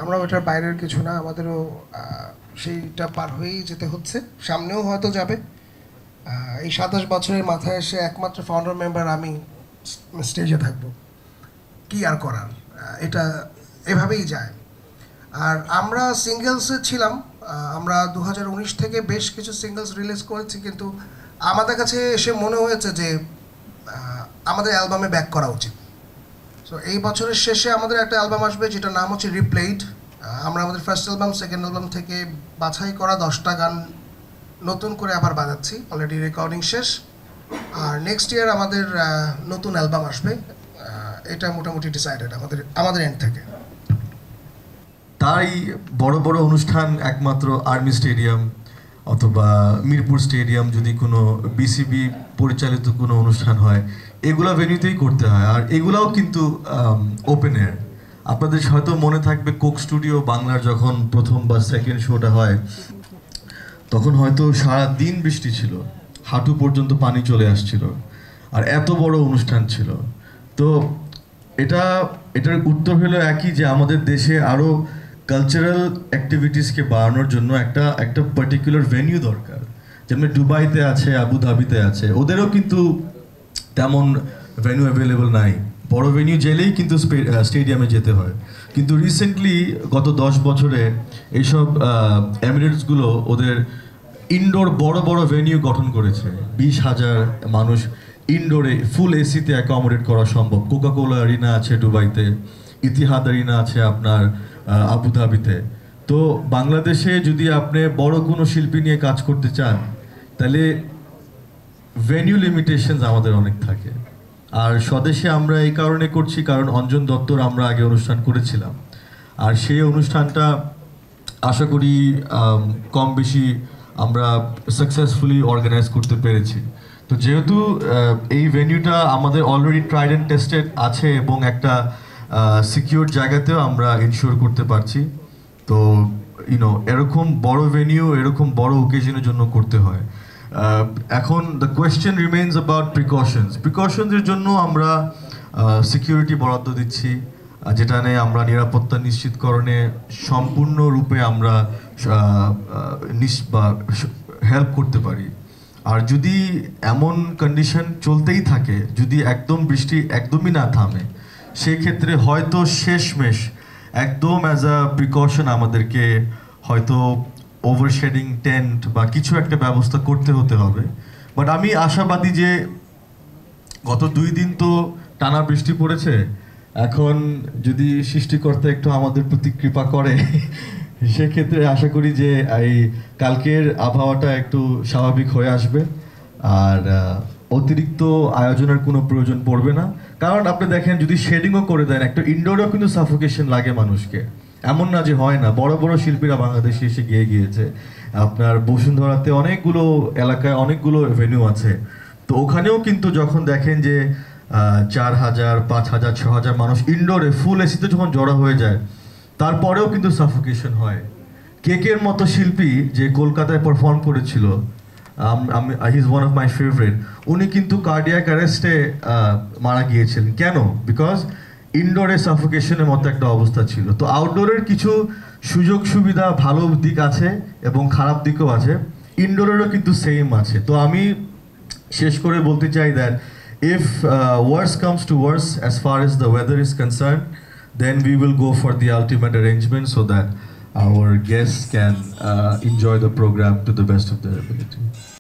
আমরা ওটার বাইরের কিছু না, আমাদেরও সেইটা পার হয়েই যেতে হচ্ছে, সামনেও হয়তো যাবে। এই 27 বছরের মাথায় এসে একমাত্র ফাউন্ডার মেম্বার আমি স্টেজে থাকবো, কি আর করার, এটা এভাবেই যায়। আর আমরা সিঙ্গেলসে ছিলাম, আমরা 2019 থেকে বেশ কিছু সিঙ্গেলস রিলিজ করেছি, কিন্তু আমাদের কাছে এসে মনে হয়েছে যে আমাদের অ্যালবামে ব্যাক করা উচিত। সো এই বছরের শেষে আমাদের একটা অ্যালবাম আসবে যেটার নাম হচ্ছে রিপ্লেইড। আমরা আমাদের ফার্স্ট অ্যালবাম সেকেন্ড অ্যালবাম থেকে বাছাই করা 10টা গান নতুন করে আবার বাজাচ্ছি, অলরেডি রেকর্ডিং শেষ। আর নেক্সট ইয়ার আমাদের নতুন অ্যালবাম আসবে, এটা মোটামুটি ডিসাইডেড আমাদের এন্ড থেকে। তাই বড় বড় অনুষ্ঠান একমাত্র আর্মি স্টেডিয়াম অথবা মিরপুর স্টেডিয়াম, যদি কোনো বিসিবি পরিচালিত কোনো অনুষ্ঠান হয়, এগুলা ভেন্যুতেই করতে হয়। আর এগুলাও কিন্তু ওপেন এয়ার। আপনাদের হয়তো মনে থাকবে কোক স্টুডিও বাংলার যখন প্রথম বা সেকেন্ড শোটা হয়, তখন হয়তো সারা দিন বৃষ্টি ছিল, হাঁটু পর্যন্ত পানি চলে আসছিল, আর এত বড় অনুষ্ঠান ছিল। তো এটার উত্তর হলো একই, যে আমাদের দেশে আরও কালচারাল অ্যাক্টিভিটিসকে বাড়ানোর জন্য একটা পার্টিকুলার ভেন্যু দরকার। যেমন দুবাইতে আছে, আবুধাবিতে আছে, ওদেরও কিন্তু তেমন ভেন্যু অ্যাভেলেবল নাই। বড় ভেন্যু জেলেই কিন্তু স্টেডিয়ামে যেতে হয়। কিন্তু রিসেন্টলি গত 10 বছরে এইসব এমিরেটসগুলো ওদের ইনডোর বড় বড় ভেন্যু গঠন করেছে। 20,000 মানুষ ইনডোরে ফুল এসিতে অ্যাকোমোডেট করা সম্ভব। কোকাকোলা অ্যারিনা আছে দুবাইতে, ইতিহাদ অ্যারিনা আছে আপনার আবুধাবিতে। তো বাংলাদেশে যদি আপনি বড় কোনো শিল্পী নিয়ে কাজ করতে চান, তাহলে ভেন্যু লিমিটেশনস আমাদের অনেক থাকে। আর স্বদেশে আমরা এই কারণে করছি, কারণ অঞ্জন দত্তর আমরা আগে অনুষ্ঠান করেছিলাম, আর সেই অনুষ্ঠানটা আশা করি কম বেশি আমরা সাকসেসফুলি অর্গানাইজ করতে পেরেছি। তো যেহেতু এই ভেন্যুটা আমাদের অলরেডি ট্রাইড অ্যান্ড টেস্টেড আছে এবং একটা সিকিউর জায়গাতেও আমরা ইনশিওর করতে পারছি, তো এরকম বড় ভেন্যু এরকম বড় ওকেশনের জন্য করতে হয়। এখন দ্য কোয়েশ্চেন রিমেইনস অ্যাবাউট প্রিকশনসের জন্য আমরা সিকিউরিটি বরাদ্দ দিচ্ছি, যেটা নিয়ে আমরা নিরাপত্তা নিশ্চিতকরণে সম্পূর্ণরূপে আমরা হেল্প করতে পারি। আর যদি এমন কন্ডিশন চলতেই থাকে, যদি একদম বৃষ্টি একদমই না থামে, সেই ক্ষেত্রে হয়তো শেষমেশ একদম অ্যাজ আ প্রিকশন আমাদেরকে হয়তো ওভারশেডিং টেন্ট বা কিছু একটা ব্যবস্থা করতে হতে হবে। বাট আমি আশাবাদী যে গত 2 দিন তো টানা বৃষ্টি পড়েছে, এখন যদি সৃষ্টিকর্তা একটু আমাদের প্রতি কৃপা করে, সেক্ষেত্রে আশা করি যে এই কালকের আবহাওয়াটা একটু স্বাভাবিক হয়ে আসবে, আর অতিরিক্ত আয়োজনের কোনো প্রয়োজন পড়বে না। কারণ আপনি দেখেন, যদি শেডিংও করে দেন, একটা ইনডোরেও কিন্তু সাফোকেশন লাগে মানুষকে, এমন না যে হয় না। বড় বড় শিল্পীরা বাংলাদেশে এসে গিয়েছে, আপনার বসুন্ধরাতে অনেকগুলো এলাকায় অনেকগুলো ভেন্যু আছে, তো ওখানেও কিন্তু যখন দেখেন যে 4,000, 5,000, 6,000 মানুষ ইনডোরে ফুল এসিতে যখন জড়ো হয়ে যায়, তারপরেও কিন্তু সাফোকেশন হয়। কেকের মতো শিল্পী যে কলকাতায় পারফর্ম করেছিল, he is one of my favourite, উনি কিন্তু কার্ডিয়াক অ্যারেস্টে মারা গিয়েছিলেন। কেন? বিকজ ইনডোরে সাফোকেশনের মতো একটা অবস্থা ছিল। তো আউটডোরের কিছু সুযোগ সুবিধা, ভালো দিক আছে এবং খারাপ দিকও আছে, ইনডোরেরও কিন্তু সেম আছে। তো আমি শেষ করে বলতে চাই that if worse comes to worse as far as the weather is concerned, then we will go for the ultimate arrangement so that our guests can enjoy the program to the best of their ability.